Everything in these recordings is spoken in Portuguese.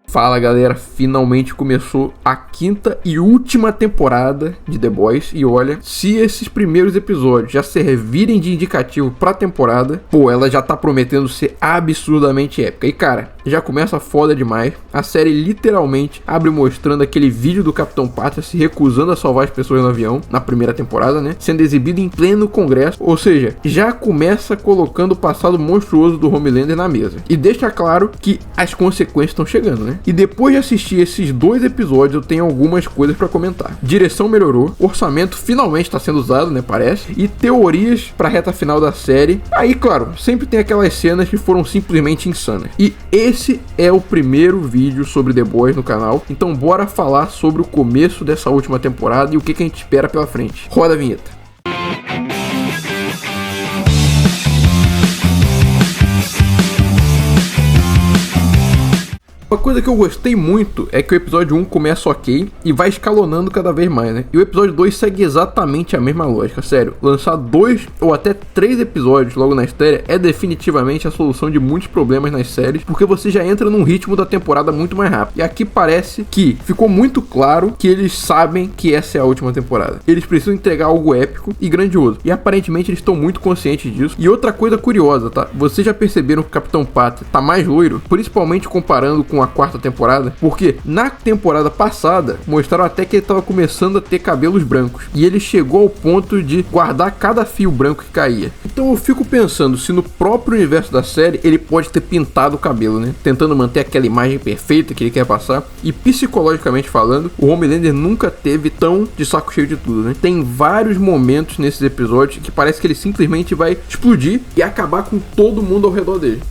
Fala galera, finalmente começou a quinta e última temporada de The Boys. E olha, se esses primeiros episódios já servirem de indicativo pra temporada, pô, ela já tá prometendo ser absurdamente épica. E cara, já começa foda demais. A série literalmente abre mostrando aquele vídeo do Capitão Pátria se recusando a salvar as pessoas no avião, na primeira temporada, né? Sendo exibido em pleno congresso. Ou seja, já começa colocando o passado monstruoso do Homelander na mesa. E deixa claro que as consequências estão chegando, né? E depois de assistir esses dois episódios, eu tenho algumas coisas pra comentar. Direção melhorou, orçamento finalmente está sendo usado, né, parece, e teorias pra reta final da série. Aí, claro, sempre tem aquelas cenas que foram simplesmente insanas. E esse é o primeiro vídeo sobre The Boys no canal, então bora falar sobre o começo dessa última temporada e o que a gente espera pela frente. Roda a vinheta. Uma coisa que eu gostei muito é que o episódio 1 começa ok e vai escalonando cada vez mais, né? E o episódio 2 segue exatamente a mesma lógica, sério. Lançar 2 ou até 3 episódios logo na estreia é definitivamente a solução de muitos problemas nas séries, porque você já entra num ritmo da temporada muito mais rápido. E aqui parece que ficou muito claro que eles sabem que essa é a última temporada. Eles precisam entregar algo épico e grandioso. E aparentemente eles estão muito conscientes disso. E outra coisa curiosa, tá? Vocês já perceberam que o Capitão Pátria tá mais loiro? Principalmente comparando com a quarta temporada, porque na temporada passada mostraram até que ele estava começando a ter cabelos brancos e ele chegou ao ponto de guardar cada fio branco que caía. Então eu fico pensando se no próprio universo da série ele pode ter pintado o cabelo, né? Tentando manter aquela imagem perfeita que ele quer passar. E psicologicamente falando, o Homelander nunca teve tão de saco cheio de tudo, né? Tem vários momentos nesses episódios que parece que ele simplesmente vai explodir e acabar com todo mundo ao redor dele.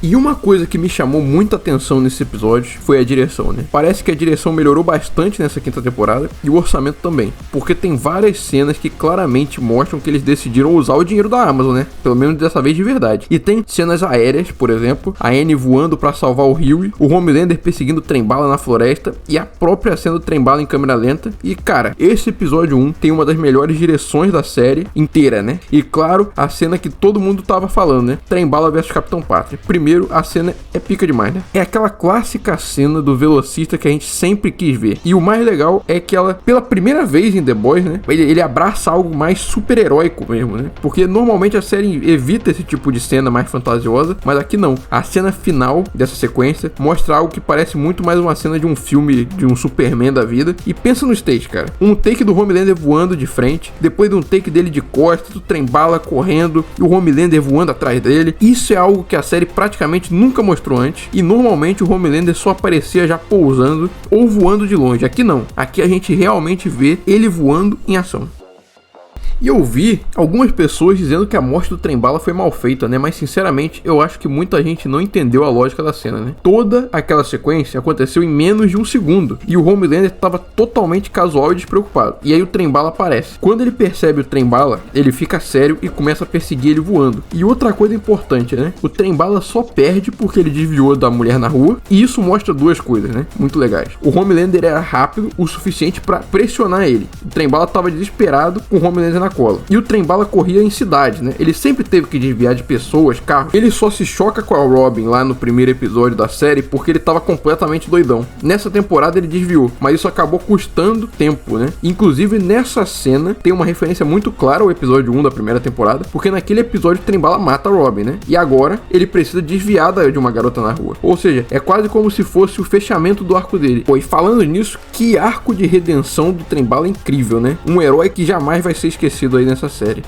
E uma coisa que me chamou muita atenção nesse episódio foi a direção, né? Parece que a direção melhorou bastante nessa quinta temporada e o orçamento também, porque tem várias cenas que claramente mostram que eles decidiram usar o dinheiro da Amazon, né? Pelo menos dessa vez de verdade. E tem cenas aéreas, por exemplo, a Anne voando pra salvar o Hughie, o Homelander perseguindo o trem-bala na floresta e a própria cena do trem-bala em câmera lenta. E cara, esse episódio 1 tem uma das melhores direções da série inteira, né? E claro, a cena que todo mundo tava falando, né? Trem-bala versus Capitão Pátria. Primeiro, a cena é pica demais, né? É aquela clássica cena do velocista que a gente sempre quis ver. E o mais legal é que ela, pela primeira vez em The Boys, né? Ele abraça algo mais super-heróico mesmo, né? Porque normalmente a série evita esse tipo de cena mais fantasiosa, mas aqui não. A cena final dessa sequência mostra algo que parece muito mais uma cena de um filme de um Superman da vida. E pensa no stage, cara. Um take do Homelander voando de frente, depois de um take dele de costas, do trem-bala correndo e o Homelander voando atrás dele. Isso é algo que a série praticamente nunca mostrou antes, e normalmente o Homelander só aparecia já pousando ou voando de longe. Aqui não, aqui a gente realmente vê ele voando em ação. E eu vi algumas pessoas dizendo que a morte do trem-bala foi mal feita, né? Mas sinceramente, eu acho que muita gente não entendeu a lógica da cena, né? Toda aquela sequência aconteceu em menos de um segundo. E o Homelander estava totalmente casual e despreocupado. E aí o trem-bala aparece. Quando ele percebe o trem-bala, ele fica sério e começa a perseguir ele voando. E outra coisa importante, né? O trem-bala só perde porque ele desviou da mulher na rua. E isso mostra duas coisas, né? Muito legais. O Homelander era rápido o suficiente para pressionar ele. O trem-bala estava desesperado com o Homelander na cola. E o trem-bala corria em cidade, né? Ele sempre teve que desviar de pessoas, carros. Ele só se choca com a Robin lá no primeiro episódio da série porque ele tava completamente doidão. Nessa temporada ele desviou, mas isso acabou custando tempo, né? Inclusive nessa cena tem uma referência muito clara ao episódio 1 da primeira temporada, porque naquele episódio o trem-bala mata a Robin, né? E agora ele precisa desviar de uma garota na rua. Ou seja, é quase como se fosse o fechamento do arco dele. Pô, e falando nisso, que arco de redenção do trem-bala incrível, né? Um herói que jamais vai ser esquecido aí nessa série.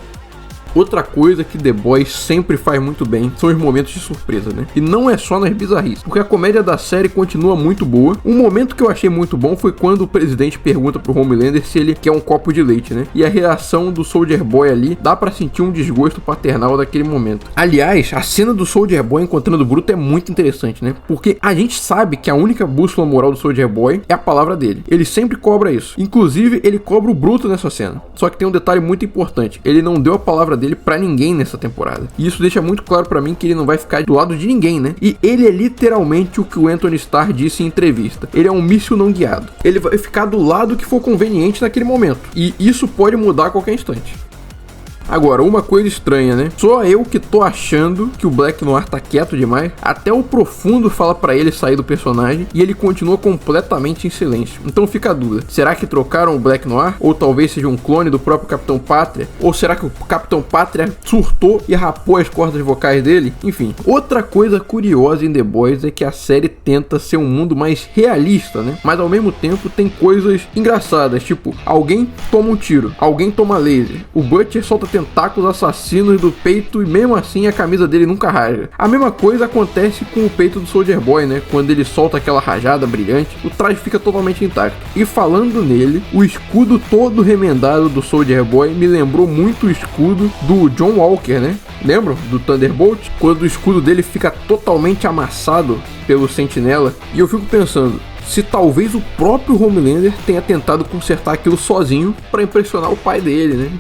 Outra coisa que The Boys sempre faz muito bem são os momentos de surpresa, né? E não é só nas bizarrices, porque a comédia da série continua muito boa. Um momento que eu achei muito bom foi quando o presidente pergunta pro Homelander se ele quer um copo de leite, né? E a reação do Soldier Boy ali, dá pra sentir um desgosto paternal daquele momento. Aliás, a cena do Soldier Boy encontrando o Bruto é muito interessante, né? Porque a gente sabe que a única bússola moral do Soldier Boy é a palavra dele. Ele sempre cobra isso. Inclusive, ele cobra o Bruto nessa cena. Só que tem um detalhe muito importante. Ele não deu a palavra dele pra ninguém nessa temporada. E isso deixa muito claro pra mim que ele não vai ficar do lado de ninguém, né? E ele é literalmente o que o Anthony Starr disse em entrevista. Ele é um míssil não guiado. Ele vai ficar do lado que for conveniente naquele momento. E isso pode mudar a qualquer instante. Agora, uma coisa estranha, né? Só eu que tô achando que o Black Noir tá quieto demais. Até o Profundo fala pra ele sair do personagem e ele continua completamente em silêncio. Então fica a dúvida, será que trocaram o Black Noir? Ou talvez seja um clone do próprio Capitão Pátria? Ou será que o Capitão Pátria surtou e rapou as cordas vocais dele? Enfim, outra coisa curiosa em The Boys é que a série tenta ser um mundo mais realista, né? Mas ao mesmo tempo tem coisas engraçadas, tipo, alguém toma um tiro, alguém toma laser, o Butcher solta tentáculos assassinos do peito e mesmo assim a camisa dele nunca rasga. A mesma coisa acontece com o peito do Soldier Boy, né? Quando ele solta aquela rajada brilhante, o traje fica totalmente intacto. E falando nele, o escudo todo remendado do Soldier Boy me lembrou muito o escudo do John Walker, né? Lembram do Thunderbolt? Quando o escudo dele fica totalmente amassado pelo Sentinela. E eu fico pensando, se talvez o próprio Homelander tenha tentado consertar aquilo sozinho para impressionar o pai dele, né?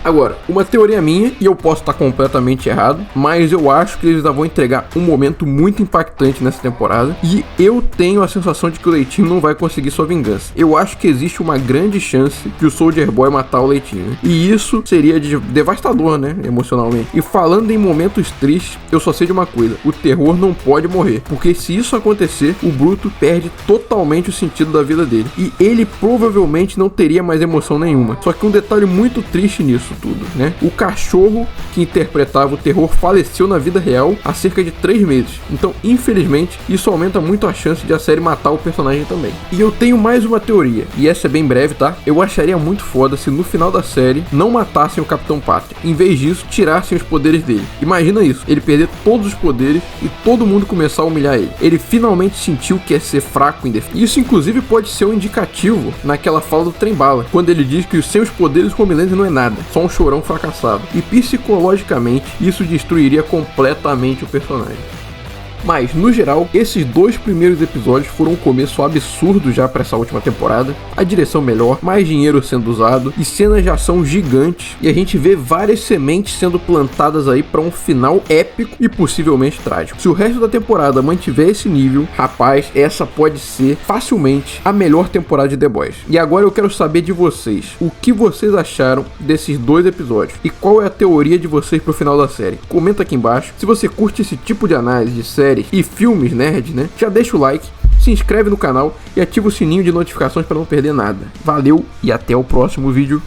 Agora, uma teoria minha, e eu posso estar completamente errado, mas eu acho que eles ainda vão entregar um momento muito impactante nessa temporada, e eu tenho a sensação de que o Leitinho não vai conseguir sua vingança. Eu acho que existe uma grande chance de o Soldier Boy matar o Leitinho, né? E isso seria devastador, né, emocionalmente. E falando em momentos tristes, eu só sei de uma coisa, o terror não pode morrer, porque se isso acontecer, o Bruto perde totalmente o sentido da vida dele, e ele provavelmente não teria mais emoção nenhuma. Só que um detalhe muito triste nisso tudo, né? O cachorro que interpretava o terror faleceu na vida real há cerca de 3 meses. Então, infelizmente, isso aumenta muito a chance de a série matar o personagem também. E eu tenho mais uma teoria, e essa é bem breve, tá? Eu acharia muito foda se no final da série não matassem o Capitão Pátria. Em vez disso, tirassem os poderes dele. Imagina isso, ele perder todos os poderes e todo mundo começar a humilhar ele. Ele finalmente sentiu que é ser fraco em defesa. Isso, inclusive, pode ser um indicativo naquela fala do Trem-Bala, quando ele diz que sem os poderes o Homelander não é nada, só um chorão fracassado. E psicologicamente, isso destruiria completamente o personagem. Mas, no geral, esses 2 primeiros episódios foram um começo absurdo já para essa última temporada. A direção melhor, mais dinheiro sendo usado e cenas de ação gigantes. E a gente vê várias sementes sendo plantadas aí para um final épico e possivelmente trágico. Se o resto da temporada mantiver esse nível, rapaz, essa pode ser facilmente a melhor temporada de The Boys. E agora eu quero saber de vocês, o que vocês acharam desses 2 episódios? E qual é a teoria de vocês pro final da série? Comenta aqui embaixo. Se você curte esse tipo de análise de série e filmes nerd, né? Já deixa o like, se inscreve no canal e ativa o sininho de notificações para não perder nada. Valeu e até o próximo vídeo.